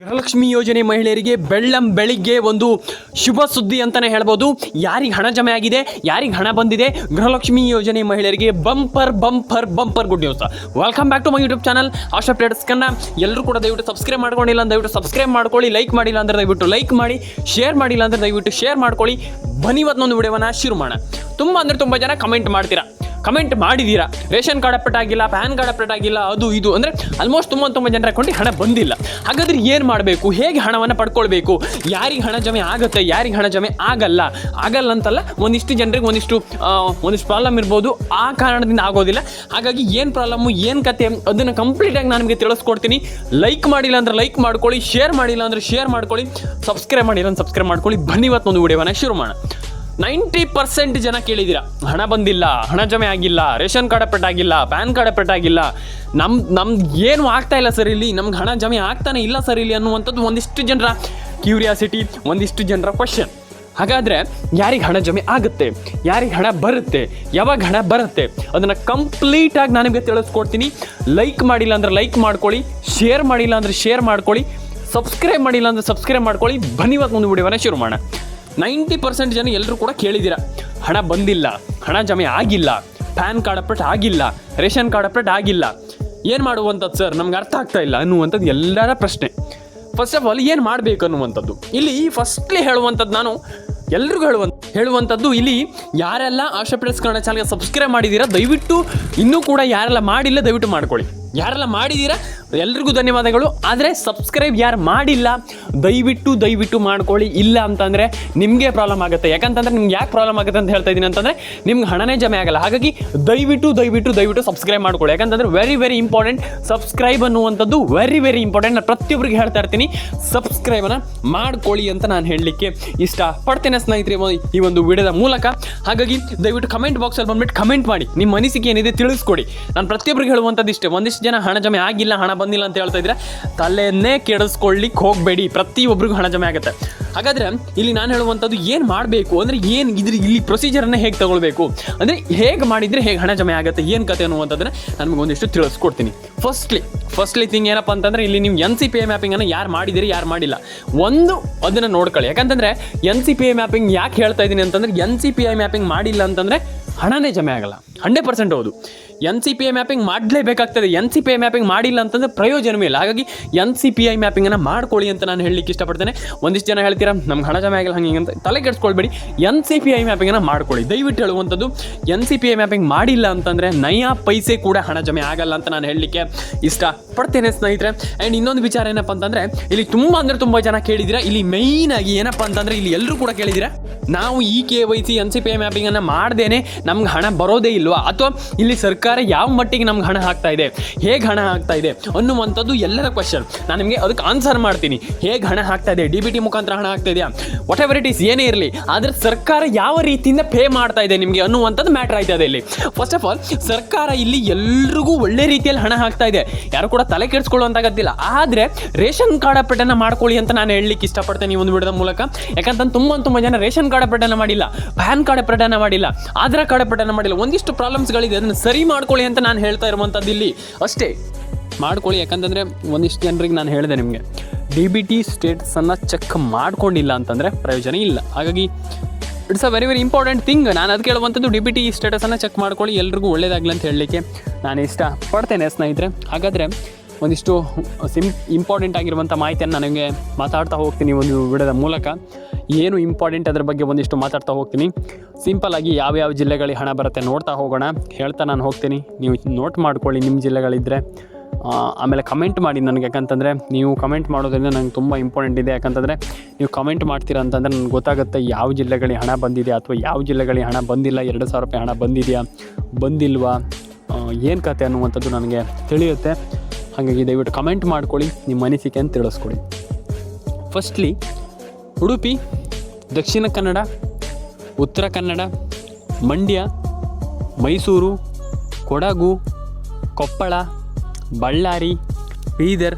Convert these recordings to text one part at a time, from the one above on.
ಗೃಹಲಕ್ಷ್ಮಿ ಯೋಜನೆ ಮಹಿಳೆಯರಿಗೆ ಬೆಳಿಗ್ಗೆ ಒಂದು ಶುಭ ಸುದ್ದಿ ಅಂತಲೇ ಹೇಳ್ಬೋದು. ಯಾರಿಗೆ ಹಣ ಜಮೆ ಆಗಿದೆ, ಯಾರಿಗೆ ಹಣ ಬಂದಿದೆ, ಗೃಹಲಕ್ಷ್ಮಿ ಯೋಜನೆ ಮಹಿಳೆಯರಿಗೆ bumper bumper bumper good news. Welcome back to my YouTube channel Asha traders Kannada. ಎಲ್ಲರೂ ಕೂಡ ದಯವಿಟ್ಟು ಸಬ್ಸ್ಕ್ರೈಬ್ ಮಾಡ್ಕೊಂಡಿಲ್ಲ ಅಂದ್ರೆ ದಯವಿಟ್ಟು ಸಬ್ಸ್ಕ್ರೈಬ್ ಮಾಡ್ಕೊಳ್ಳಿ, ಲೈಕ್ ಮಾಡಿಲ್ಲ ಅಂದ್ರೆ ದಯವಿಟ್ಟು ಲೈಕ್ ಮಾಡಿ, ಶೇರ್ ಮಾಡಿಲ್ಲ ಅಂದ್ರೆ ದಯವಿಟ್ಟು ಶೇರ್ ಮಾಡ್ಕೊಳ್ಳಿ. ಬನ್ನಿ ಇವತ್ತೊಂದು ವಿಡಿಯೋವನ್ನು ಶುರು ಮಾಡೋಣ. ತುಂಬ ಜನ ಕಮೆಂಟ್ ಮಾಡಿದ್ದೀರಾ, ರೇಷನ್ ಕಾರ್ಡ್ ಅಪ್ಡೇಟ್ ಆಗಿಲ್ಲ, ಪ್ಯಾನ್ ಕಾರ್ಡ್ ಅಪ್ಡೇಟ್ ಆಗಿಲ್ಲ, ಅದು ಇದು ಅಂದರೆ ಆಲ್ಮೋಸ್ಟ್ ತುಂಬ ಜನರ ಅಕೌಂಟಿಗೆ ಹಣ ಬಂದಿಲ್ಲ. ಹಾಗಾದ್ರೆ ಏನು ಮಾಡಬೇಕು, ಹೇಗೆ ಹಣವನ್ನು ಪಡ್ಕೊಳ್ಬೇಕು, ಯಾರಿಗೆ ಹಣ ಜಮೆ ಆಗುತ್ತೆ, ಯಾರಿಗೆ ಹಣ ಜಮೆ ಆಗಲ್ಲ ಅಂತಲ್ಲ, ಒಂದಿಷ್ಟು ಜನರಿಗೆ ಒಂದಿಷ್ಟು ಪ್ರಾಬ್ಲಮ್ ಇರ್ಬೋದು, ಆ ಕಾರಣದಿಂದ ಆಗೋದಿಲ್ಲ. ಹಾಗಾಗಿ ಏನು ಪ್ರಾಬ್ಲಮ್ಮು, ಏನು ಕತೆ ಅದನ್ನು ಕಂಪ್ಲೀಟಾಗಿ ನಾನು ನಿಮಗೆ ತಿಳಿಸ್ಕೊಡ್ತೀನಿ. ಲೈಕ್ ಮಾಡಿಲ್ಲ ಅಂದರೆ ಲೈಕ್ ಮಾಡ್ಕೊಳ್ಳಿ, ಶೇರ್ ಮಾಡಿಲ್ಲ ಅಂದರೆ ಶೇರ್ ಮಾಡ್ಕೊಳ್ಳಿ, ಸಬ್ಸ್ಕ್ರೈಬ್ ಮಾಡಿಲ್ಲ ಅಂದರೆ ಸಬ್ಸ್ಕ್ರೈಬ್ ಮಾಡ್ಕೊಳ್ಳಿ. ಬನ್ನಿ ಇವತ್ತೊಂದು ವಿಡಿಯೋವನ್ನು ಶುರು ಮಾಡೋಣ. 90% ಜನ ಕೇಳಿದ್ದೀರಾ, ಹಣ ಬಂದಿಲ್ಲ, ಹಣ ಜಮೆ ಆಗಿಲ್ಲ, ರೇಷನ್ ಕಾರ್ಡ್ ಅಪ್ಡೇಟ್ ಆಗಿಲ್ಲ, ಪ್ಯಾನ್ ಕಾರ್ಡ್ ಅಪ್ಡೇಟ್ ಆಗಿಲ್ಲ, ನಮ್ದು ಏನು ಆಗ್ತಾ ಇಲ್ಲ ಸರ್, ಇಲ್ಲಿ ನಮ್ಗೆ ಹಣ ಜಮೆ ಆಗ್ತಾನೆ ಇಲ್ಲ ಸರ್ ಇಲ್ಲಿ ಅನ್ನುವಂಥದ್ದು ಒಂದಿಷ್ಟು ಜನರ ಕ್ಯೂರಿಯಾಸಿಟಿ, ಒಂದಿಷ್ಟು ಜನರ ಕ್ವಶನ್. ಹಾಗಾದರೆ ಯಾರಿಗೆ ಹಣ ಜಮೆ ಆಗುತ್ತೆ, ಯಾರಿಗೆ ಹಣ ಬರುತ್ತೆ, ಯಾವಾಗ ಹಣ ಬರುತ್ತೆ ಅದನ್ನು ಕಂಪ್ಲೀಟಾಗಿ ನಾನು ನಿಮಗೆ ತಿಳಿಸ್ಕೊಡ್ತೀನಿ. ಲೈಕ್ ಮಾಡಿಲ್ಲ ಅಂದರೆ ಲೈಕ್ ಮಾಡ್ಕೊಳ್ಳಿ, ಶೇರ್ ಮಾಡಿಲ್ಲ ಅಂದರೆ ಶೇರ್ ಮಾಡ್ಕೊಳ್ಳಿ, ಸಬ್ಸ್ಕ್ರೈಬ್ ಮಾಡಿಲ್ಲ ಅಂದರೆ ಸಬ್ಸ್ಕ್ರೈಬ್ ಮಾಡ್ಕೊಳ್ಳಿ. ಬನ್ನಿ ಇವತ್ತೊಂದು ವಿಡಿಯೋವನ್ನು ಶುರು ಮಾಡೋಣ. 90% ಜನ ಎಲ್ಲರೂ ಕೂಡ ಕೇಳಿದ್ದೀರಾ, ಹಣ ಬಂದಿಲ್ಲ, ಹಣ ಜಮೆ ಆಗಿಲ್ಲ, ಪ್ಯಾನ್ ಕಾರ್ಡ್ ಅಪ್ಡೇಟ್ ಆಗಿಲ್ಲ, ರೇಷನ್ ಕಾರ್ಡ್ ಅಪ್ಡೇಟ್ ಆಗಿಲ್ಲ, ಏನು ಮಾಡುವಂಥದ್ದು ಸರ್, ನಮ್ಗೆ ಅರ್ಥ ಆಗ್ತಾ ಇಲ್ಲ ಅನ್ನುವಂಥದ್ದು ಎಲ್ಲರ ಪ್ರಶ್ನೆ. ಫಸ್ಟ್ ಆಫ್ ಆಲ್ ಏನು ಮಾಡಬೇಕು ಅನ್ನುವಂಥದ್ದು ಇಲ್ಲಿ ಫಸ್ಟ್ಲಿ ಹೇಳುವಂಥದ್ದು, ನಾನು ಎಲ್ರಿಗೂ ಹೇಳುವಂಥದ್ದು ಇಲ್ಲಿ ಯಾರೆಲ್ಲ ಆಶಾ ಟ್ರೇಡರ್ಸ್ ಕನ್ನಡ ಚಾನಲ್ಗೆ ಸಬ್ಸ್ಕ್ರೈಬ್ ಮಾಡಿದ್ದೀರಾ ದಯವಿಟ್ಟು, ಇನ್ನೂ ಕೂಡ ಯಾರೆಲ್ಲ ಮಾಡಿಲ್ಲ ದಯವಿಟ್ಟು ಮಾಡ್ಕೊಳ್ಳಿ. ಯಾರೆಲ್ಲ ಮಾಡಿದ್ದೀರಾ ಎಲ್ರಿಗೂ ಧನ್ಯವಾದಗಳು. ಆದರೆ ಸಬ್ಸ್ಕ್ರೈಬ್ ಯಾರು ಮಾಡಿಲ್ಲ ದಯವಿಟ್ಟು ಮಾಡ್ಕೊಳ್ಳಿ. ಇಲ್ಲ ಅಂತಂದರೆ ನಿಮಗೆ ಪ್ರಾಬ್ಲಮ್ ಆಗುತ್ತೆ. ಯಾಕಂತಂದರೆ ನಿಮ್ಗೆ ಯಾಕೆ ಪ್ರಾಬ್ಲಮ್ ಆಗುತ್ತೆ ಅಂತ ಹೇಳ್ತಾ ಇದ್ದೀನಿ ಅಂತಂದರೆ, ನಿಮ್ಗೆ ಹಣನೇ ಜಮೆ ಆಗಲ್ಲ. ಹಾಗಾಗಿ ದಯವಿಟ್ಟು ಸಬ್ಸ್ಕ್ರೈಬ್ ಮಾಡ್ಕೊಳ್ಳಿ. ಯಾಕಂತಂದರೆ ವೆರಿ ಇಂಪಾರ್ಟೆಂಟ್. ಸಬ್ಸ್ಕ್ರೈಬ್ ಅನ್ನುವಂಥದ್ದು ವೆರಿ ಇಂಪಾರ್ಟೆಂಟ್. ನಾನು ಪ್ರತಿಯೊಬ್ಬರಿಗೆ ಹೇಳ್ತಾ ಇರ್ತೀನಿ, ಸಬ್ಸ್ಕ್ರೈಬನ್ನು ಮಾಡ್ಕೊಳ್ಳಿ ಅಂತ ನಾನು ಹೇಳಲಿಕ್ಕೆ ಇಷ್ಟಪಡ್ತೇನೆ ಸ್ನೇಹಿತರೆ ಈ ಒಂದು ವಿಡಿಯೋದ ಮೂಲಕ. ಹಾಗಾಗಿ ದಯವಿಟ್ಟು ಕಮೆಂಟ್ ಬಾಕ್ಸಲ್ಲಿ ಬಂದ್ಬಿಟ್ಟು ಕಮೆಂಟ್ ಮಾಡಿ, ನಿಮ್ಮ ಅನಿಸಿಕೆ ಏನಿದೆ ತಿಳಿಸ್ಕೊಡಿ. ನಾನು ಪ್ರತಿಯೊಬ್ಬರಿಗೆ ಹೇಳುವಂಥದ್ದು ಇಷ್ಟೇ, ಒಂದಿಷ್ಟು ಜನ ಹಣ ಜಮೆ ಆಗಿಲ್ಲ, ಹಣ ಬಂದಿಲ್ಲ ಅಂತ ಹೇಳ್ತಾ ಇದ್ರೆ ತಲೆಯನ್ನೇ ಕೆಡಿಸ್ಕೊಳ್ಳಿಕ್ಕೆ ಹೋಗಬೇಡಿ. ಪ್ರತಿಯೊಬ್ಬರಿಗೂ ಹಣ ಜಮೆ ಆಗುತ್ತೆ. ಹಾಗಾದರೆ ಇಲ್ಲಿ ನಾನು ಹೇಳುವಂಥದ್ದು ಏನು ಮಾಡಬೇಕು ಅಂದರೆ, ಏನು ಇಲ್ಲಿ ಪ್ರೊಸೀಜರನ್ನು ಹೇಗೆ ತಗೊಳ್ಬೇಕು ಅಂದರೆ, ಹೇಗೆ ಮಾಡಿದರೆ ಹೇಗೆ ಹಣ ಜಮೆ ಆಗುತ್ತೆ, ಏನು ಕತೆ ಅನ್ನುವಂಥದ್ದನ್ನು ನನಗೆ ಒಂದಿಷ್ಟು ತಿಳಿಸ್ಕೊಡ್ತೀನಿ. ಫಸ್ಟ್ಲಿ ಥಿಂಗ್ ಏನಪ್ಪ ಅಂತಂದರೆ, ಇಲ್ಲಿ ನೀವು NCPI ಮ್ಯಾಪಿಂಗನ್ನು ಯಾರು ಮಾಡಿದಿರಿ, ಯಾರು ಮಾಡಿಲ್ಲ ಅದನ್ನು ನೋಡ್ಕೊಳ್ಳಿ. ಯಾಕಂತಂದರೆ NCPI ಮ್ಯಾಪಿಂಗ್ ಯಾಕೆ ಹೇಳ್ತಾ ಇದ್ದೀನಿ ಅಂತಂದರೆ, NCPI ಮ್ಯಾಪಿಂಗ್ ಮಾಡಿಲ್ಲ ಅಂತಂದರೆ ಹಣನೇ ಜಮೆ ಆಗಲ್ಲ. 100% ಹೌದು. NCPI ಮ್ಯಾಪಿಂಗ್ ಮಾಡಲೇಬೇಕಾಗ್ತದೆ. NCPI ಮ್ಯಾಪಿಂಗ್ ಮಾಡಿಲ್ಲ ಅಂತಂದರೆ ಪ್ರಯೋಜನವೇ ಇಲ್ಲ. ಹಾಗಾಗಿ NCPI ಮ್ಯಾಪಿಂಗನ್ನು ಮಾಡ್ಕೊಳ್ಳಿ ಅಂತ ನಾನು ಹೇಳಲಿಕ್ಕೆ ಇಷ್ಟಪಡ್ತೇನೆ. ಒಂದಿಷ್ಟು ಜನ ಹೇಳ್ತೀರಾ ನಮ್ಗೆ ಹಣ ಜಮೆ ಆಗಿಲ್ಲ ಹಂಗೆ ಅಂತ ತಲೆ ಕೆಡಿಸ್ಕೊಳ್ಬೇಡಿ. NCPI ಮ್ಯಾಪಿಂಗನ್ನು ಮಾಡ್ಕೊಳ್ಳಿ. ದಯವಿಟ್ಟು ಹೇಳುವಂಥದ್ದು, NCPI ಮ್ಯಾಪಿಂಗ್ ಮಾಡಿಲ್ಲ ಅಂತಂದರೆ ನಯಾ ಪೈಸೆ ಕೂಡ ಹಣ ಜಮೆ ಆಗಲ್ಲ ಅಂತ ನಾನು ಹೇಳಲಿಕ್ಕೆ ಇಷ್ಟಪಡ್ತೇನೆ ಸ್ನೇಹಿತರೆ. ಆ್ಯಂಡ್ ಇನ್ನೊಂದು ವಿಚಾರ ಏನಪ್ಪ ಅಂತಂದರೆ, ಇಲ್ಲಿ ತುಂಬ ಜನ ಕೇಳಿದ್ದೀರಾ. ಇಲ್ಲಿ ಮೇಯ್ನಾಗಿ ಏನಪ್ಪ ಅಂತಂದರೆ, ಇಲ್ಲಿ ಎಲ್ಲರೂ ಕೂಡ ಕೇಳಿದ್ದೀರಾ, ನಾವು ಈ KYC NCPI ಮ್ಯಾಪಿಂಗನ್ನು ಮಾಡ್ದೇನೆ ನಮ್ಗೆ ಹಣ ಬರೋದೇ ಇಲ್ವಾ, ಅಥವಾ ಇಲ್ಲಿ ಸರ್ಕಾರ ಯಾವ ಮಟ್ಟಿಗೆ ನಮ್ಗೆ ಹಣ ಹಾಕ್ತಾ ಇದೆ, ಹೇಗೆ ಹಣ ಹಾಕ್ತಾ ಇದೆ ಅನ್ನುವಂಥದ್ದು ಎಲ್ಲರ ಕ್ವಶನ್. ನಾನು ನಿಮಗೆ ಅದಕ್ಕೆ ಆನ್ಸರ್ ಮಾಡ್ತೀನಿ. ಹೇಗೆ ಹಣ ಹಾಕ್ತಾ ಇದೆ, DBT ಮುಖಾಂತರ ಹಣ ಹಾಕ್ತಾ ಇದೆಯಾ, ವಾಟ್ ಎವರ್ ಇಟ್ ಈಸ್, ಏನೇ ಇರಲಿ, ಆದರೆ ಸರ್ಕಾರ ಯಾವ ರೀತಿಯಿಂದ ಪೇ ಮಾಡ್ತಾ ಇದೆ ನಿಮಗೆ ಅನ್ನುವಂಥದ್ದು ಮ್ಯಾಟ್ರ್ ಆಯ್ತದೆ ಇಲ್ಲಿ. ಫಸ್ಟ್ ಆಫ್ ಆಲ್ ಸರ್ಕಾರ ಇಲ್ಲಿ ಎಲ್ರಿಗೂ ಒಳ್ಳೆ ರೀತಿಯಲ್ಲಿ ಹಣ ಹಾಕ್ತಾ ಇದೆ, ಯಾರು ಕೂಡ ತಲೆ ಕೆಡಿಸ್ಕೊಳ್ಳುವಂತಾಗತ್ತಿಲ್ಲ. ಆದರೆ ರೇಷನ್ ಕಾರ್ಡ್ ಅಪ್ಡೇಟನ್ನು ಮಾಡ್ಕೊಳ್ಳಿ ಅಂತ ನಾನು ಹೇಳಲಿಕ್ಕೆ ಇಷ್ಟಪಡ್ತೇನೆ ಈ ಒಂದು ವಿಡಿಯೋದ ಮೂಲಕ. ಯಾಕಂತಂದ್ರೆ ತುಂಬ ಜನ ರೇಷನ್ ಕಾರ್ಡ್ ಅಪ್ಡೇಟನ್ನು ಮಾಡಿಲ್ಲ, ಪ್ಯಾನ್ ಕಾರ್ಡ್ ಅಪ್ಡೇಟನ್ನು ಮಾಡಿಲ್ಲ, ಆಧಾರ್ ಕಾರ್ಡ್ ಅಪ್ಡೇಟನ್ನು ಮಾಡಿಲ್ಲ, ಒಂದಿಷ್ಟು ಪ್ರಾಬ್ಲಮ್ಸ್ಗಳಿದೆ, ಅದನ್ನು ಸರಿ ಮಾಡ್ಕೊಳ್ಳಿ ಅಂತ ನಾನು ಹೇಳ್ತಾ ಇರುವಂಥದ್ದು ಇಲ್ಲಿ ಅಷ್ಟೇ. ಮಾಡ್ಕೊಳ್ಳಿ. ಯಾಕಂತಂದರೆ ಒಂದಿಷ್ಟು ಜನರಿಗೆ ನಾನು ಹೇಳಿದೆ, ನಿಮಗೆ DBT ಸ್ಟೇಟಸನ್ನು ಚೆಕ್ ಮಾಡ್ಕೊಂಡಿಲ್ಲ ಅಂತಂದರೆ ಪ್ರಯೋಜನ ಇಲ್ಲ. ಹಾಗಾಗಿ it's a very important thing. ನಾನು ಅದಕ್ಕೆ ಹೇಳುವಂಥದ್ದು, DBT ಸ್ಟೇಟಸನ್ನು ಚೆಕ್ ಮಾಡ್ಕೊಳ್ಳಿ, ಎಲ್ರಿಗೂ ಒಳ್ಳೆಯದಾಗಲಿ ಅಂತ ಹೇಳಲಿಕ್ಕೆ ನಾನು ಇಷ್ಟಪಡ್ತೇನೆ ಸ್ನೇಹಿತರೆ. ಹಾಗಾದರೆ ಒಂದಿಷ್ಟು ಇಂಪಾರ್ಟೆಂಟ್ ಆಗಿರುವಂಥ ಮಾಹಿತಿಯನ್ನು ನನಗೆ ಮಾತಾಡ್ತಾ ಹೋಗ್ತೀನಿ ಒಂದು ವಿಡಿಯೋದ ಮೂಲಕ. ಏನು ಇಂಪಾರ್ಟೆಂಟ್ ಅದರ ಬಗ್ಗೆ ಒಂದಿಷ್ಟು ಮಾತಾಡ್ತಾ ಹೋಗ್ತೀನಿ. ಸಿಂಪಲ್ಲಾಗಿ ಯಾವ್ಯಾವ ಜಿಲ್ಲೆಗಳಿಗೆ ಹಣ ಬರುತ್ತೆ ನೋಡ್ತಾ ಹೋಗೋಣ, ಹೇಳ್ತಾ ನಾನು ಹೋಗ್ತೀನಿ. ನೀವು ನೋಟ್ ಮಾಡ್ಕೊಳ್ಳಿ ನಿಮ್ಮ ಜಿಲ್ಲೆಗಳಿದ್ದರೆ. ಆಮೇಲೆ ಕಮೆಂಟ್ ಮಾಡಿ ನನಗೆ. ಯಾಕಂತಂದರೆ ನೀವು ಕಮೆಂಟ್ ಮಾಡೋದ್ರಿಂದ ನಂಗೆ ತುಂಬ ಇಂಪಾರ್ಟೆಂಟ್ ಇದೆ. ಯಾಕಂತಂದರೆ ನೀವು ಕಮೆಂಟ್ ಮಾಡ್ತೀರಾ ಅಂತಂದರೆ ನನಗೆ ಗೊತ್ತಾಗುತ್ತೆ ಯಾವ ಜಿಲ್ಲೆಗಳಿಗೆ ಹಣ ಬಂದಿದೆ ಅಥವಾ ಯಾವ ಜಿಲ್ಲೆಗಳಿಗೆ ಹಣ ಬಂದಿಲ್ಲ, 2,000 ರೂಪಾಯಿ ಹಣ ಬಂದಿದೆಯಾ ಬಂದಿಲ್ವಾ, ಏನು ಕತೆ ಅನ್ನುವಂಥದ್ದು ನನಗೆ ತಿಳಿಯುತ್ತೆ. ಹಾಗಾಗಿ ದಯವಿಟ್ಟು ಕಮೆಂಟ್ ಮಾಡ್ಕೊಳ್ಳಿ, ನಿಮ್ಮ ಅನಿಸಿಕೆಯನ್ನು ತಿಳಿಸ್ಕೊಡಿ. ಫಸ್ಟ್ಲಿ ಉಡುಪಿ, ದಕ್ಷಿಣ ಕನ್ನಡ, ಉತ್ತರ ಕನ್ನಡ, ಮಂಡ್ಯ, ಮೈಸೂರು, ಕೊಡಗು, ಕೊಪ್ಪಳ, ಬಳ್ಳಾರಿ, ಬೀದರ್,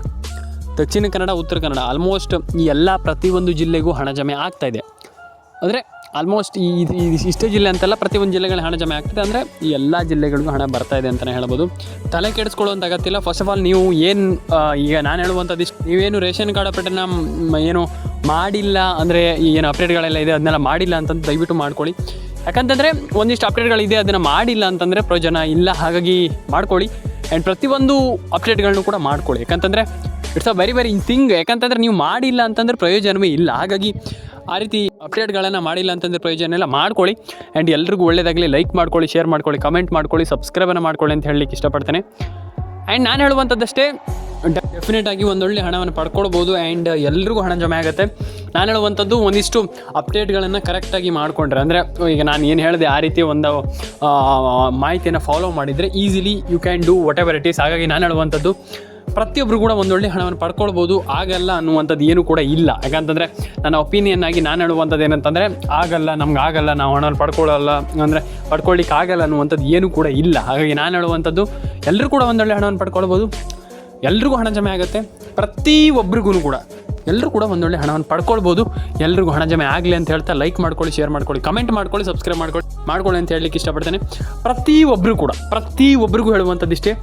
ದಕ್ಷಿಣ ಕನ್ನಡ, ಉತ್ತರ ಕನ್ನಡ, ಆಲ್ಮೋಸ್ಟ್ ಈ ಎಲ್ಲ ಪ್ರತಿಯೊಂದು ಜಿಲ್ಲೆಗೂ ಹಣ ಜಮೆ ಆಗ್ತಾಯಿದೆ. ಅಂದರೆ ಆಲ್ಮೋಸ್ಟ್ ಇಷ್ಟೇ ಜಿಲ್ಲೆ ಅಂತಲ್ಲ, ಪ್ರತಿಯೊಂದು ಜಿಲ್ಲೆಗಳ ಹಣ ಜಮೆ ಆಗ್ತದೆ. ಅಂದರೆ ಈ ಎಲ್ಲ ಜಿಲ್ಲೆಗಳಿಗೂ ಹಣ ಬರ್ತಾ ಇದೆ ಅಂತಲೇ ಹೇಳ್ಬೋದು. ತಲೆ ಕೆಡಿಸ್ಕೊಳ್ಳುವಂಥ ಅಗತ್ಯ ಇಲ್ಲ. ಫಸ್ಟ್ ಆಫ್ ಆಲ್ ನೀವು ಏನು ಈಗ ನಾನು ಹೇಳುವಂಥದ್ದು ಇಷ್ಟು, ನೀವೇನು ರೇಷನ್ ಕಾರ್ಡ್ ಅಪ್ಡೇಟನ್ನು ಏನು ಮಾಡಿಲ್ಲ ಅಂದರೆ ಏನು ಅಪ್ಡೇಟ್ಗಳೆಲ್ಲ ಇದೆ ಅದನ್ನೆಲ್ಲ ಮಾಡಿಲ್ಲ ಅಂತಂದು ದಯವಿಟ್ಟು ಮಾಡ್ಕೊಳ್ಳಿ. ಯಾಕಂತಂದರೆ ಒಂದಿಷ್ಟು ಅಪ್ಡೇಟ್ಗಳಿದೆ ಅದನ್ನು ಮಾಡಿಲ್ಲ ಅಂತಂದರೆ ಪ್ರಯೋಜನ ಇಲ್ಲ. ಹಾಗಾಗಿ ಮಾಡ್ಕೊಳ್ಳಿ. ಆ್ಯಂಡ್ ಪ್ರತಿಯೊಂದು ಅಪ್ಡೇಟ್ಗಳನ್ನು ಕೂಡ ಮಾಡ್ಕೊಳ್ಳಿ. ಯಾಕಂತಂದರೆ ಇಟ್ಸ್ ಅ ವೆರಿ ಥಿಂಗ್. ಯಾಕಂತಂದರೆ ನೀವು ಮಾಡಿಲ್ಲ ಅಂತಂದರೆ ಪ್ರಯೋಜನವೇ ಇಲ್ಲ. ಹಾಗಾಗಿ ಆ ರೀತಿ ಅಪ್ಡೇಟ್ಗಳನ್ನು ಮಾಡಿಲ್ಲ ಅಂತಂದರೆ ಪ್ರಯೋಜನ ಎಲ್ಲ ಮಾಡ್ಕೊಳ್ಳಿ. ಆ್ಯಂಡ್ ಎಲ್ರಿಗೂ ಒಳ್ಳೆಯದಾಗಲಿ. ಲೈಕ್ ಮಾಡ್ಕೊಳ್ಳಿ, ಶೇರ್ ಮಾಡ್ಕೊಳ್ಳಿ, ಕಮೆಂಟ್ ಮಾಡ್ಕೊಳ್ಳಿ, ಸಬ್ಸ್ಕ್ರೈಬನ್ನು ಮಾಡ್ಕೊಳ್ಳಿ ಅಂತ ಹೇಳಲಿಕ್ಕೆ ಇಷ್ಟಪಡ್ತೇನೆ. ಆ್ಯಂಡ್ ನಾನು ಹೇಳುವಂಥದ್ದಷ್ಟೇ, ಡೆಫಿನೆಟಾಗಿ ಒಂದೊಳ್ಳೆ ಹಣವನ್ನು ಪಡ್ಕೊಳ್ಬೋದು. ಆ್ಯಂಡ್ ಎಲ್ರಿಗೂ ಹಣ ಜಮೆ ಆಗುತ್ತೆ. ನಾನು ಹೇಳುವಂಥದ್ದು ಒಂದಿಷ್ಟು ಅಪ್ಡೇಟ್ಗಳನ್ನು ಕರೆಕ್ಟಾಗಿ ಮಾಡಿಕೊಂಡ್ರೆ, ಅಂದರೆ ಈಗ ನಾನು ಏನು ಹೇಳಿದೆ ಆ ರೀತಿ ಒಂದು ಮಾಹಿತಿಯನ್ನು ಫಾಲೋ ಮಾಡಿದರೆ easily you can do whatever it is. ಹಾಗಾಗಿ ನಾನು ಹೇಳುವಂಥದ್ದು ಪ್ರತಿಯೊಬ್ಬರು ಕೂಡ ಒಂದೊಳ್ಳೆ ಹಣವನ್ನು ಪಡ್ಕೊಳ್ಬೋದು. ಆಗಲ್ಲ ಅನ್ನುವಂಥದ್ದು ಏನೂ ಕೂಡ ಇಲ್ಲ. ಯಾಕಂತಂದರೆ ನನ್ನ ಒಪಿನಿಯನ್ ಆಗಿ ನಾನು ಹೇಳುವಂಥದ್ದು ಏನಂತಂದರೆ ಆಗಲ್ಲ, ನಮ್ಗೆ ಆಗಲ್ಲ, ನಾವು ಹಣವನ್ನು ಪಡ್ಕೊಳ್ಳಲ್ಲ ಅಂದರೆ ಪಡ್ಕೊಳ್ಳಿಕ್ಕೆ ಆಗಲ್ಲ ಅನ್ನುವಂಥದ್ದು ಏನೂ ಕೂಡ ಇಲ್ಲ. ಹಾಗಾಗಿ ನಾನು ಹೇಳುವಂಥದ್ದು ಎಲ್ಲರೂ ಕೂಡ ಒಂದೊಳ್ಳೆ ಹಣವನ್ನು ಪಡ್ಕೊಳ್ಬೋದು. ಎಲ್ರಿಗೂ ಹಣ ಜಮೆ ಆಗುತ್ತೆ. ಪ್ರತಿಯೊಬ್ಬರಿಗೂ ಕೂಡ ಎಲ್ಲರೂ ಕೂಡ ಒಂದೊಳ್ಳೆ ಹಣವನ್ನು ಪಡ್ಕೊಳ್ಬೋದು. ಎಲ್ರಿಗೂ ಹಣ ಜಮೆ ಆಗಲಿ ಅಂತ ಹೇಳ್ತಾ ಲೈಕ್ ಮಾಡ್ಕೊಳ್ಳಿ, ಶೇರ್ ಮಾಡ್ಕೊಳ್ಳಿ, ಕಮೆಂಟ್ ಮಾಡ್ಕೊಳ್ಳಿ, ಸಬ್ಸ್ಕ್ರೈಬ್ ಮಾಡ್ಕೊಳ್ಳಿ ಅಂತ ಹೇಳಲಿಕ್ಕೆ ಇಷ್ಟಪಡ್ತೇನೆ. ಪ್ರತಿಯೊಬ್ಬರಿಗೂ ಹೇಳುವಂಥದ್ದು ಇಷ್ಟೇ,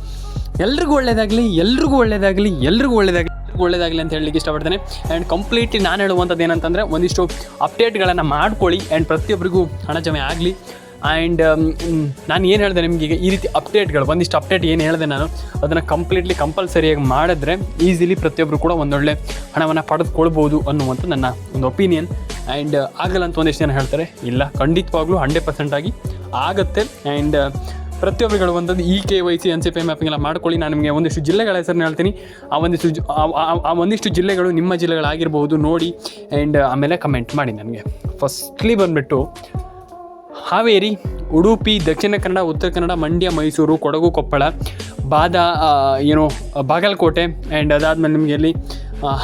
ಎಲ್ರಿಗೂ ಒಳ್ಳೆಯದಾಗಲಿ, ಎಲ್ರಿಗೂ ಒಳ್ಳೆಯದಾಗಲಿ, ಎಲ್ರಿಗೂ ಒಳ್ಳೆಯದಾಗಲಿ ಅಂತ ಹೇಳಲಿಕ್ಕೆ ಇಷ್ಟಪಡ್ತೇನೆ. ಆ್ಯಂಡ್ ಕಂಪ್ಲೀಟ್ಲಿ ನಾನು ಹೇಳುವಂಥದ್ದು ಏನಂತಂದರೆ ಒಂದಿಷ್ಟು ಅಪ್ಡೇಟ್ಗಳನ್ನು ಮಾಡ್ಕೊಳ್ಳಿ. ಆ್ಯಂಡ್ ಪ್ರತಿಯೊಬ್ಬರಿಗೂ ಹಣ ಜಮೆ ಆಗಲಿ. ಆ್ಯಂಡ್ ನಾನು ಏನು ಹೇಳಿದೆ ನಿಮಗೆ, ಈಗ ಈ ರೀತಿ ಅಪ್ಡೇಟ್ಗಳು ಒಂದಿಷ್ಟು ಅಪ್ಡೇಟ್ ಏನು ಹೇಳಿದೆ ನಾನು ಅದನ್ನು ಕಂಪ್ಲೀಟ್ಲಿ ಕಂಪಲ್ಸರಿಯಾಗಿ ಮಾಡಿದ್ರೆ ಈಸಿಲಿ ಪ್ರತಿಯೊಬ್ಬರು ಕೂಡ ಒಂದೊಳ್ಳೆ ಹಣವನ್ನು ಪಡೆದುಕೊಳ್ಬೋದು ಅನ್ನುವಂಥ ನನ್ನ ಒಂದು ಒಪಿನಿಯನ್. ಆ್ಯಂಡ್ ಆಗಲ್ಲ ಅಂತ ಒಂದಿಷ್ಟು ಜನ ಹೇಳ್ತಾರೆ, ಇಲ್ಲ, ಖಂಡಿತವಾಗ್ಲೂ 100% ಆಗಿ ಆಗುತ್ತೆ. ಆ್ಯಂಡ್ ಪ್ರತಿಯೊಬ್ಬರು ಹೇಳುವಂಥದ್ದು KYC NCPI ಮ್ಯಾಪಿಂಗ್ ಎಲ್ಲ ಮಾಡ್ಕೊಳ್ಳಿ. ನಾನು ನಿಮಗೆ ಒಂದಿಷ್ಟು ಜಿಲ್ಲೆಗಳ ಹೆಸರನ್ನು ಹೇಳ್ತೀನಿ. ಆ ಒಂದಿಷ್ಟು ಜಿಲ್ಲೆಗಳು ನಿಮ್ಮ ಜಿಲ್ಲೆಗಳಾಗಿರ್ಬೋದು, ನೋಡಿ. ಆ್ಯಂಡ್ ಆಮೇಲೆ ಕಮೆಂಟ್ ಮಾಡಿ ನನಗೆ. ಫಸ್ಟ್ಲಿ ಬಂದುಬಿಟ್ಟು ಹಾವೇರಿ, ಉಡುಪಿ, ದಕ್ಷಿಣ ಕನ್ನಡ, ಉತ್ತರ ಕನ್ನಡ, ಮಂಡ್ಯ, ಮೈಸೂರು, ಕೊಡಗು, ಕೊಪ್ಪಳ, ಬಾಗಲಕೋಟೆ. ಆ್ಯಂಡ್ ಅದಾದಮೇಲೆ ನಿಮಗೆ ಇಲ್ಲಿ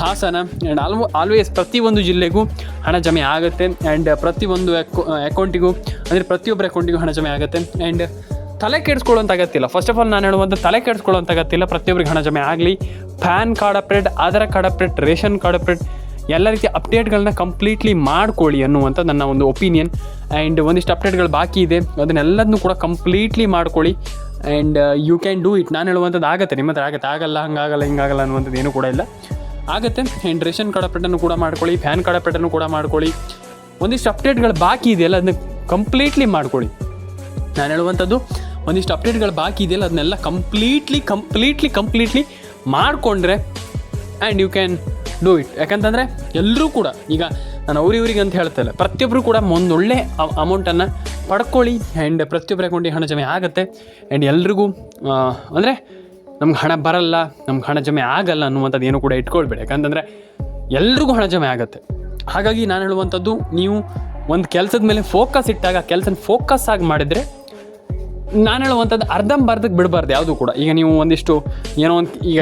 ಹಾಸನ. ಆ್ಯಂಡ್ ಆಲ್ವೇಸ್ ಪ್ರತಿಯೊಂದು ಜಿಲ್ಲೆಗೂ ಹಣ ಜಮೆ ಆಗುತ್ತೆ. ಆ್ಯಂಡ್ ಪ್ರತಿಯೊಂದು ಅಕೌಂಟಿಗೂ ಅಂದರೆ ಪ್ರತಿಯೊಬ್ಬರ ಅಕೌಂಟಿಗೂ ಹಣ ಜಮೆ ಆಗುತ್ತೆ. ಆ್ಯಂಡ್ ತಲೆ ಕೆಡಿಸ್ಕೊಳ್ಳೋಂಥ ಅಗತ್ಯ. ಫಸ್ಟ್ ಆಫ್ ಆಲ್ ನಾನು ಹೇಳುವಂಥ ತಲೆ ಕೆಡಿಸ್ಕೊಳ್ಳೋಂಥ ಅಗತ್ಯ. ಪ್ರತಿಯೊಬ್ಬರಿಗೆ ಹಣ ಜಮೆ ಆಗಲಿ. PAN card update, Aadhaar card update, ration card update, ಎಲ್ಲ ರೀತಿಯ ಅಪ್ಡೇಟ್ಗಳನ್ನ ಕಂಪ್ಲೀಟ್ಲಿ ಮಾಡ್ಕೊಳ್ಳಿ ಅನ್ನುವಂಥ ನನ್ನ ಒಂದು ಒಪಿನಿಯನ್. ಆ್ಯಂಡ್ ಒಂದಿಷ್ಟು ಅಪ್ಡೇಟ್ಗಳು ಬಾಕಿ ಇದೆ, ಅದನ್ನೆಲ್ಲದನ್ನೂ ಕೂಡ ಕಂಪ್ಲೀಟ್ಲಿ ಮಾಡ್ಕೊಳ್ಳಿ. And you can do it. ನಾನು ಹೇಳುವಂಥದ್ದು ಆಗುತ್ತೆ, ನಿಮ್ಮ ಹತ್ರ ಆಗುತ್ತೆ. ಆಗಲ್ಲ, ಹಂಗಾಗಲ್ಲ, ಹಿಂಗಾಗಲ್ಲ ಅನ್ನುವಂಥದ್ದು ಏನೂ ಕೂಡ ಇಲ್ಲ, ಆಗುತ್ತೆ. ಆ್ಯಂಡ್ ರೇಷನ್ ಕಾರ್ಡ್ ಅಪ್ಡೇಟನ್ನು ಕೂಡ ಮಾಡ್ಕೊಳ್ಳಿ, ಪ್ಯಾನ್ ಕಾರ್ಡ್ ಅಪ್ಡೇಟನ್ನು ಕೂಡ ಮಾಡ್ಕೊಳ್ಳಿ. ಒಂದಿಷ್ಟು ಅಪ್ಡೇಟ್ಗಳು ಬಾಕಿ ಇದೆಯಲ್ಲ ಅದನ್ನ ಕಂಪ್ಲೀಟ್ಲಿ ಮಾಡ್ಕೊಳ್ಳಿ. ನಾನು ಹೇಳುವಂಥದ್ದು ಒಂದಿಷ್ಟು ಅಪ್ಡೇಟ್ಗಳು ಬಾಕಿ ಇದೆಯಲ್ಲ ಅದನ್ನೆಲ್ಲ ಕಂಪ್ಲೀಟ್ಲಿ ಮಾಡಿಕೊಂಡ್ರೆ and you can do it. ಯಾಕಂತಂದರೆ ಎಲ್ಲರೂ ಕೂಡ, ಈಗ ನಾನು ಅವ್ರಿಗೆ ಅಂತ ಹೇಳ್ತಾ ಇಲ್ಲ, ಪ್ರತಿಯೊಬ್ಬರು ಕೂಡ ಒಂದೊಳ್ಳೆ ಅಮೌಂಟನ್ನು ಪಡ್ಕೊಳ್ಳಿ. ಆ್ಯಂಡ್ ಪ್ರತಿಯೊಬ್ಬರ ಅಕೌಂಟಿಗೆ ಹಣ ಜಮೆ ಆಗುತ್ತೆ. ಆ್ಯಂಡ್ ಎಲ್ರಿಗೂ ಅಂದರೆ ನಮ್ಗೆ ಹಣ ಬರಲ್ಲ, ನಮ್ಗೆ ಹಣ ಜಮೆ ಆಗಲ್ಲ ಅನ್ನುವಂಥದ್ದು ಏನು ಕೂಡ ಇಟ್ಕೊಳ್ಬೇಡಿ. ಯಾಕಂತಂದರೆ ಎಲ್ರಿಗೂ ಹಣ ಜಮೆ ಆಗುತ್ತೆ. ಹಾಗಾಗಿ ನಾನು ಹೇಳುವಂಥದ್ದು, ನೀವು ಒಂದು ಕೆಲಸದ ಮೇಲೆ ಫೋಕಸ್ ಇಟ್ಟಾಗ ಕೆಲಸನ ಫೋಕಸ್ ಆಗಿ ಮಾಡಿದರೆ, ನಾನು ಹೇಳುವಂಥದ್ದು ಅರ್ಧಂಬರ್ಧಕ್ಕೆ ಬಿಡಬಾರ್ದು ಯಾವುದೂ ಕೂಡ. ಈಗ ನೀವು ಒಂದಿಷ್ಟು ಏನೋ ಒಂದು ಈಗ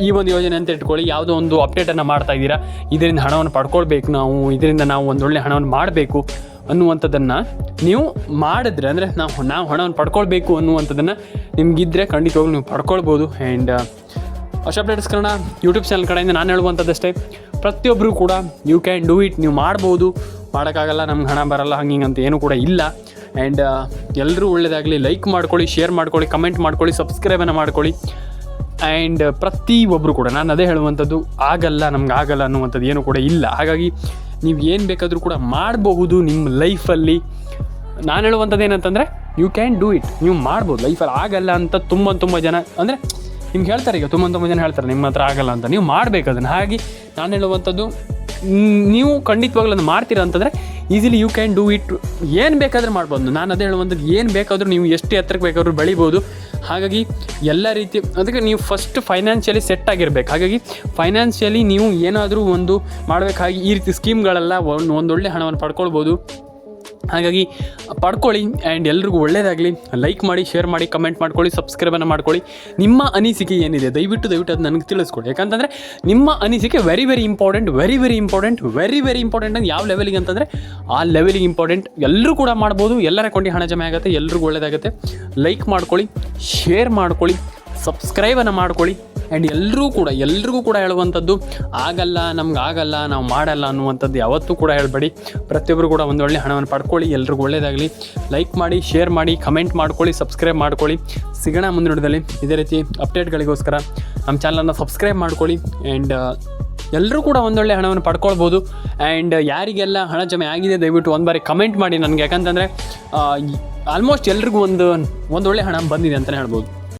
ಈ ಒಂದು ಯೋಜನೆ ಅಂತ ಇಟ್ಕೊಳ್ಳಿ, ಯಾವುದೋ ಒಂದು ಅಪ್ಡೇಟನ್ನು ಮಾಡ್ತಾ ಇದ್ದೀರಾ, ಇದರಿಂದ ಹಣವನ್ನು ಪಡ್ಕೊಳ್ಬೇಕು ನಾವು, ಇದರಿಂದ ನಾವು ಒಂದೊಳ್ಳೆ ಹಣವನ್ನು ಮಾಡಬೇಕು ಅನ್ನುವಂಥದ್ದನ್ನು ನೀವು ಮಾಡಿದ್ರೆ, ಅಂದರೆ ನಾವು ಹಣವನ್ನು ಪಡ್ಕೊಳ್ಬೇಕು ಅನ್ನುವಂಥದ್ದನ್ನು ನಿಮಗಿದ್ದರೆ ಖಂಡಿತವಾಗ್ಲೂ ನೀವು ಪಡ್ಕೊಳ್ಬೋದು. ಆ್ಯಂಡ್ ವರ್ಷ ಅಪ್ಡೇಟ್ಸ್ ಕನ್ನಡ ಯೂಟ್ಯೂಬ್ ಚಾನಲ್ ಕಡೆಯಿಂದ ನಾನು ಹೇಳುವಂಥದ್ದಷ್ಟೇ, ಪ್ರತಿಯೊಬ್ಬರು ಕೂಡ ಯು ಕ್ಯಾನ್ ಡೂ ಇಟ್. ನೀವು ಮಾಡ್ಬೋದು, ಮಾಡೋಕ್ಕಾಗಲ್ಲ, ನಮ್ಗೆ ಹಣ ಬರಲ್ಲ, ಹಂಗಿಂಗಂತ ಏನೂ ಕೂಡ ಇಲ್ಲ. ಆ್ಯಂಡ್ ಎಲ್ಲರೂ ಒಳ್ಳೆಯದಾಗಲಿ. ಲೈಕ್ ಮಾಡ್ಕೊಳ್ಳಿ, ಶೇರ್ ಮಾಡ್ಕೊಳ್ಳಿ, ಕಮೆಂಟ್ ಮಾಡ್ಕೊಳ್ಳಿ, ಸಬ್ಸ್ಕ್ರೈಬನ್ನು ಮಾಡ್ಕೊಳ್ಳಿ. ಆ್ಯಂಡ್ ಪ್ರತಿಯೊಬ್ಬರು ಕೂಡ ನಾನು ಅದೇ ಹೇಳುವಂಥದ್ದು, ಆಗಲ್ಲ, ನಮ್ಗೆ ಆಗಲ್ಲ ಅನ್ನುವಂಥದ್ದು ಏನೂ ಕೂಡ ಇಲ್ಲ. ಹಾಗಾಗಿ ನೀವು ಏನು ಬೇಕಾದರೂ ಕೂಡ ಮಾಡಬಹುದು ನಿಮ್ಮ ಲೈಫಲ್ಲಿ. ನಾನು ಹೇಳುವಂಥದ್ದು ಏನಂತಂದರೆ ಯು ಕ್ಯಾನ್ ಡೂ ಇಟ್. ನೀವು ಮಾಡ್ಬೋದು ಲೈಫಲ್ಲಿ. ಆಗಲ್ಲ ಅಂತ ತುಂಬ ಜನ ಅಂದರೆ ನಿಮ್ಗೆ ಹೇಳ್ತಾರೆ, ಈಗ ತುಂಬ ಜನ ಹೇಳ್ತಾರೆ ನಿಮ್ಮ ಹತ್ರ ಆಗಲ್ಲ ಅಂತ. ನೀವು ಮಾಡಬೇಕು ಅದನ್ನು. ಹಾಗೆ ನಾನು ಹೇಳುವಂಥದ್ದು, ನೀವು ಖಂಡಿತವಾಗ್ಲೂ ಅದನ್ನು ಮಾಡ್ತೀರಾ ಅಂತಂದರೆ easily you can do it. ಏನು ಬೇಕಾದರೂ ಮಾಡ್ಬೋದು. ನಾನು ಅದೇ ಹೇಳುವಂಥದ್ದು, ಏನು ಬೇಕಾದರೂ ನೀವು ಎಷ್ಟು ಎತ್ತರಕ್ಕೆ ಬೇಕಾದರೂ ಬೆಳಿಬೋದು. ಹಾಗಾಗಿ ಎಲ್ಲ ರೀತಿ ಅದಕ್ಕೆ ನೀವು ಫಸ್ಟ್ ಫೈನಾನ್ಷಿಯಲಿ ಸೆಟ್ ಆಗಿರಬೇಕು. ಹಾಗಾಗಿ ಫೈನಾನ್ಷಿಯಲಿ ನೀವು ಏನಾದರೂ ಒಂದು ಮಾಡಬೇಕಾಗಿ ಈ ರೀತಿ ಸ್ಕೀಮ್ಗಳೆಲ್ಲ ಒಂದೊಳ್ಳೆ ಹಣವನ್ನು ಪಡ್ಕೊಳ್ಬೋದು. ಹಾಗಾಗಿ ಪಡ್ಕೊಳ್ಳಿ. ಆ್ಯಂಡ್ ಎಲ್ರಿಗೂ ಒಳ್ಳೆಯದಾಗಲಿ. ಲೈಕ್ ಮಾಡಿ, ಶೇರ್ ಮಾಡಿ, ಕಮೆಂಟ್ ಮಾಡ್ಕೊಳ್ಳಿ, ಸಬ್ಸ್ಕ್ರೈಬನ್ನು ಮಾಡ್ಕೊಳ್ಳಿ. ನಿಮ್ಮ ಅನಿಸಿಕೆ ಏನಿದೆ ದಯವಿಟ್ಟು ಅದು ನನಗೆ ತಿಳಿಸ್ಕೊಡಿ. ಯಾಕಂತಂದರೆ ನಿಮ್ಮ ಅನಿಸಿಕೆ ವೆರಿ ಇಂಪಾರ್ಟೆಂಟ್ ಅಂತ. ಯಾವ ಲೆವೆಲಿಗೆ ಅಂತಂದರೆ ಆ ಲೆವೆಲಿಗೆ ಇಂಪಾರ್ಟೆಂಟ್. ಎಲ್ಲರೂ ಕೂಡ ಮಾಡ್ಬೋದು. ಎಲ್ಲರ ಅಕೌಂಟಿಗೆ ಹಣ ಜಮೆ ಆಗುತ್ತೆ. ಎಲ್ರಿಗೂ ಒಳ್ಳೆಯದಾಗುತ್ತೆ. ಲೈಕ್ ಮಾಡ್ಕೊಳ್ಳಿ, ಶೇರ್ ಮಾಡ್ಕೊಳ್ಳಿ, ಸಬ್ಸ್ಕ್ರೈಬನ್ನು ಮಾಡ್ಕೊಳ್ಳಿ. ಆ್ಯಂಡ್ ಎಲ್ರಿಗೂ ಕೂಡ ಹೇಳುವಂಥದ್ದು ನಮ್ಗೆ ಆಗಲ್ಲ ನಾವು ಮಾಡಲ್ಲ ಅನ್ನುವಂಥದ್ದು ಯಾವತ್ತೂ ಕೂಡ ಹೇಳಬೇಡಿ. ಪ್ರತಿಯೊಬ್ಬರು ಕೂಡ ಒಂದು ಒಳ್ಳೆ ಹಣವನ್ನು ಪಡ್ಕೊಳ್ಳಿ. ಎಲ್ರಿಗೂ ಒಳ್ಳೆಯದಾಗಲಿ. ಲೈಕ್ ಮಾಡಿ, ಶೇರ್ ಮಾಡಿ, ಕಮೆಂಟ್ ಮಾಡ್ಕೊಳ್ಳಿ, ಸಬ್ಸ್ಕ್ರೈಬ್ ಮಾಡ್ಕೊಳ್ಳಿ. ಸಿಗೋಣ ಮುಂದಿನ ವಿಡಿಯೋದಲ್ಲಿ ಇದೇ ರೀತಿ ಅಪ್ಡೇಟ್ಗಳಿಗೋಸ್ಕರ ನಮ್ಮ ಚಾನಲನ್ನು ಸಬ್ಸ್ಕ್ರೈಬ್ ಮಾಡ್ಕೊಳ್ಳಿ. ಆ್ಯಂಡ್ ಎಲ್ಲರೂ ಕೂಡ ಒಂದೊಳ್ಳೆ ಹಣವನ್ನು ಪಡ್ಕೊಳ್ಬೋದು. ಆ್ಯಂಡ್ ಯಾರಿಗೆಲ್ಲ ಹಣ ಜಮೆ ಆಗಿದೆ ದಯವಿಟ್ಟು ಒಂದು ಬಾರಿ ಕಮೆಂಟ್ ಮಾಡಿ ನನಗೆ. ಯಾಕಂತಂದರೆ ಆಲ್ಮೋಸ್ಟ್ ಎಲ್ರಿಗೂ ಒಂದೊಳ್ಳೆ ಹಣ ಬಂದಿದೆ ಅಂತಲೇ ಹೇಳ್ಬೋದು.